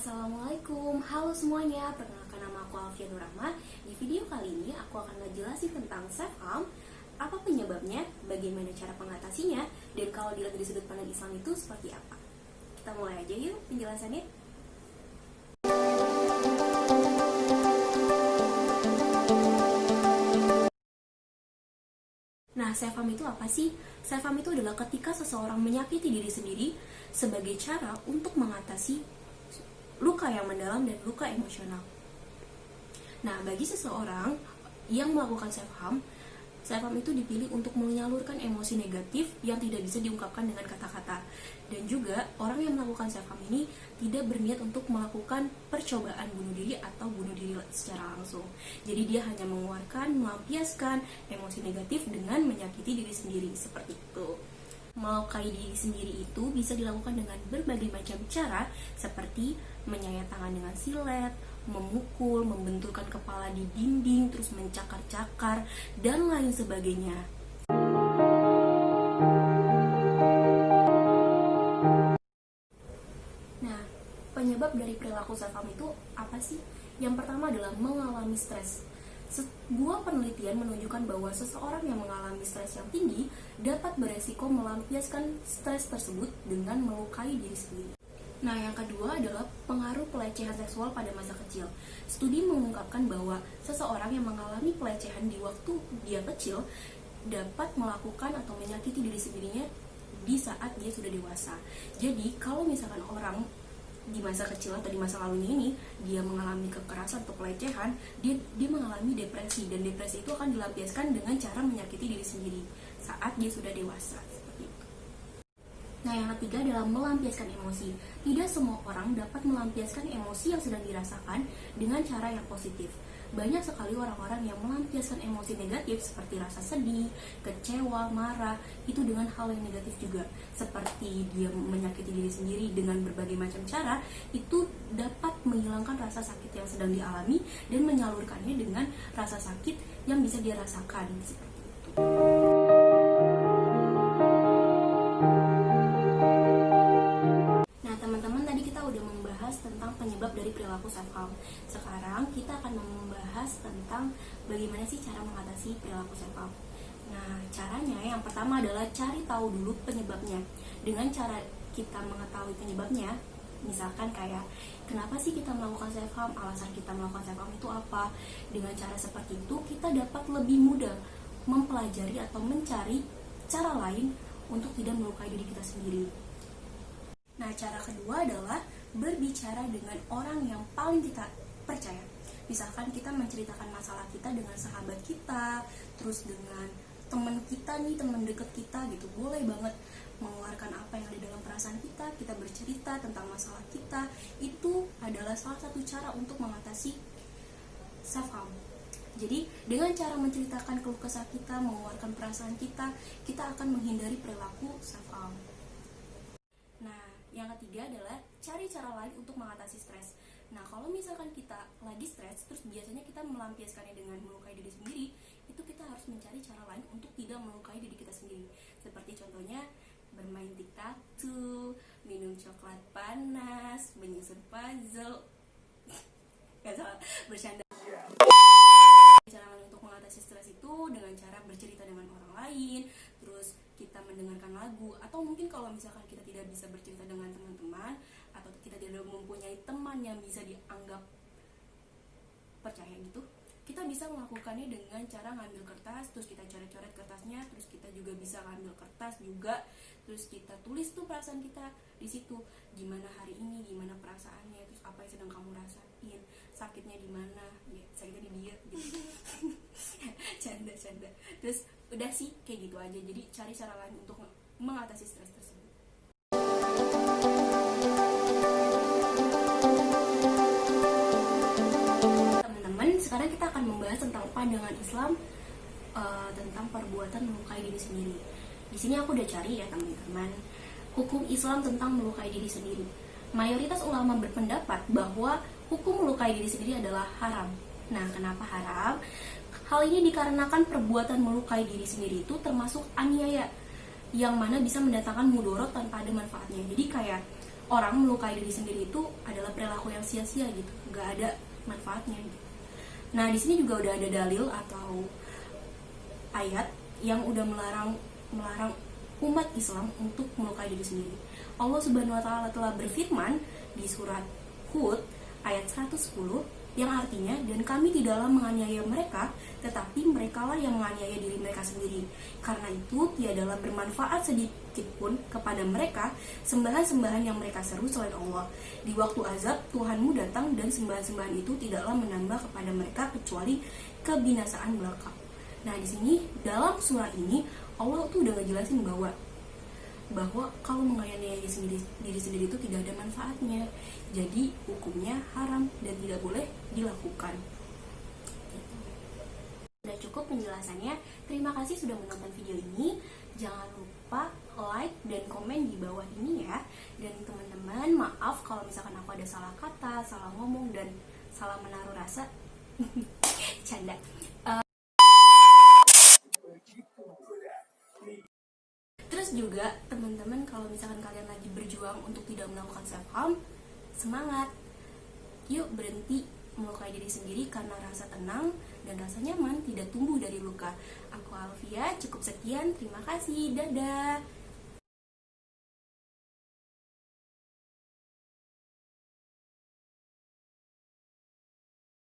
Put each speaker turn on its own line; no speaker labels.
Assalamualaikum, halo semuanya, perkenalkan nama aku Alfian Nurrahma. Di video kali ini aku akan ngejelasin tentang self-harm, apa penyebabnya, bagaimana cara mengatasinya, dan kalau dilihat dari sudut pandang Islam itu seperti apa. Kita mulai aja yuk penjelasannya. Nah, self-harm itu apa sih? Self-harm itu adalah ketika seseorang menyakiti diri sendiri sebagai cara untuk mengatasi luka yang mendalam dan luka emosional. Nah, bagi seseorang yang melakukan self-harm itu dipilih untuk menyalurkan emosi negatif yang tidak bisa diungkapkan dengan kata-kata. Dan juga orang yang melakukan self-harm ini tidak berniat untuk melakukan percobaan bunuh diri atau bunuh diri secara langsung. Jadi dia hanya mengeluarkan, melampiaskan emosi negatif dengan menyakiti diri sendiri, seperti itu. Melukai diri sendiri itu bisa dilakukan dengan berbagai macam cara, seperti menyayat tangan dengan silet, memukul, membenturkan kepala di dinding, terus mencakar-cakar, dan lain sebagainya. Nah, penyebab dari perilaku self-harm itu apa sih? Yang pertama adalah mengalami stres. Sebuah penelitian menunjukkan bahwa seseorang yang mengalami stres yang tinggi dapat beresiko melampiaskan stres tersebut dengan melukai diri sendiri. Nah, yang kedua adalah pengaruh pelecehan seksual pada masa kecil. Studi mengungkapkan bahwa seseorang yang mengalami pelecehan di waktu dia kecil dapat melakukan atau menyakiti diri sendirinya di saat dia sudah dewasa. Jadi, kalau misalkan orang di masa kecil atau di masa lalunya ini dia mengalami kekerasan atau pelecehan, dia mengalami depresi, dan depresi itu akan dilampiaskan dengan cara menyakiti diri sendiri saat dia sudah dewasa, seperti itu. Nah, yang ketiga adalah melampiaskan emosi. Tidak semua orang dapat melampiaskan emosi yang sedang dirasakan dengan cara yang positif. Banyak sekali orang-orang yang melampiaskan emosi negatif seperti rasa sedih, kecewa, marah, itu dengan hal yang negatif juga. Seperti dia menyakiti diri sendiri dengan berbagai macam cara, itu dapat menghilangkan rasa sakit yang sedang dialami dan menyalurkannya dengan rasa sakit yang bisa dia rasakan, seperti itu. Tentang penyebab dari perilaku self-harm. Sekarang kita akan membahas tentang bagaimana sih cara mengatasi perilaku self-harm. Nah, caranya yang pertama adalah cari tahu dulu penyebabnya. Dengan cara kita mengetahui penyebabnya, misalkan kayak kenapa sih kita melakukan self-harm, alasan kita melakukan self-harm itu apa. Dengan cara seperti itu kita dapat lebih mudah mempelajari atau mencari cara lain untuk tidak melukai diri kita sendiri. Nah, cara kedua adalah berbicara dengan orang yang paling kita percaya. Misalkan kita menceritakan masalah kita dengan sahabat kita, terus dengan teman kita nih, teman dekat kita gitu. Boleh banget mengeluarkan apa yang ada dalam perasaan kita, kita bercerita tentang masalah kita. Itu adalah salah satu cara untuk mengatasi self-harm. Jadi, dengan cara menceritakan keluh kesah kita, mengeluarkan perasaan kita, kita akan menghindari perilaku self-harm. Nah, yang ketiga adalah cari cara lain untuk mengatasi stres. Nah, kalau misalkan kita lagi stres, terus biasanya kita melampiaskannya dengan melukai diri sendiri, itu kita harus mencari cara lain untuk tidak melukai diri kita sendiri. Seperti contohnya bermain tic-tac-toe, minum coklat panas, menyusun puzzle, gak salah, bercanda. Cara lain untuk mengatasi stres itu dengan cara bercerita dengan orang lain, terus kita mendengarkan lagu, atau mungkin kalau misalkan kita tidak bisa bercerita dengan teman-teman atau kita tidak mempunyai teman yang bisa dianggap percaya gitu, kita bisa melakukannya dengan cara ngambil kertas, terus kita coret-coret kertasnya, terus kita juga bisa ngambil kertas juga, terus kita tulis tuh perasaan kita di situ, gimana hari ini, gimana perasaannya, terus apa yang sedang kamu rasain, sakitnya di mana, ya sakitnya di dia gitu. Canda. Terus udah sih kayak gitu aja. Jadi cari cara lain untuk mengatasi stres tersebut. Teman-teman, sekarang kita akan membahas tentang pandangan Islam tentang perbuatan melukai diri sendiri. Di sini aku udah cari ya teman-teman, hukum Islam tentang melukai diri sendiri. Mayoritas ulama berpendapat bahwa hukum melukai diri sendiri adalah haram. Nah, kenapa haram? Hal ini dikarenakan perbuatan melukai diri sendiri itu termasuk aniaya, yang mana bisa mendatangkan mudorot tanpa ada manfaatnya. Jadi kayak orang melukai diri sendiri itu adalah perilaku yang sia-sia gitu, nggak ada manfaatnya gitu. Nah di sini juga udah ada dalil atau ayat yang udah melarang umat Islam untuk melukai diri sendiri. Allah Subhanahu wa taala telah berfirman di surat Hud ayat 110 yang artinya, dan kami tidaklah menganiaya mereka, tetapi merekalah yang menganiaya diri mereka sendiri. Karena itu tiadalah bermanfaat sedikit pun kepada mereka sembahan-sembahan yang mereka seru selain Allah. Di waktu azab Tuhanmu datang dan sembahan-sembahan itu tidaklah menambah kepada mereka kecuali kebinasaan belaka. Nah di sini dalam surah ini Allah tuh udah ngejelasin bahwa kalau menganiaya diri sendiri itu tidak ada manfaatnya, jadi hukumnya haram dan tidak boleh dilakukan. Sudah cukup penjelasannya. Terima kasih sudah menonton video ini. Jangan lupa like dan komen di bawah ini ya. Dan teman-teman, maaf kalau misalkan aku ada salah kata, salah ngomong, dan salah menaruh rasa. Canda. Terus juga teman-teman, kalau misalkan kalian lagi berjuang untuk tidak melakukan self harm, semangat, yuk berhenti melukai diri sendiri karena rasa tenang dan rasa nyaman tidak tumbuh dari luka. Aku Alfia, cukup sekian, terima kasih, dadah.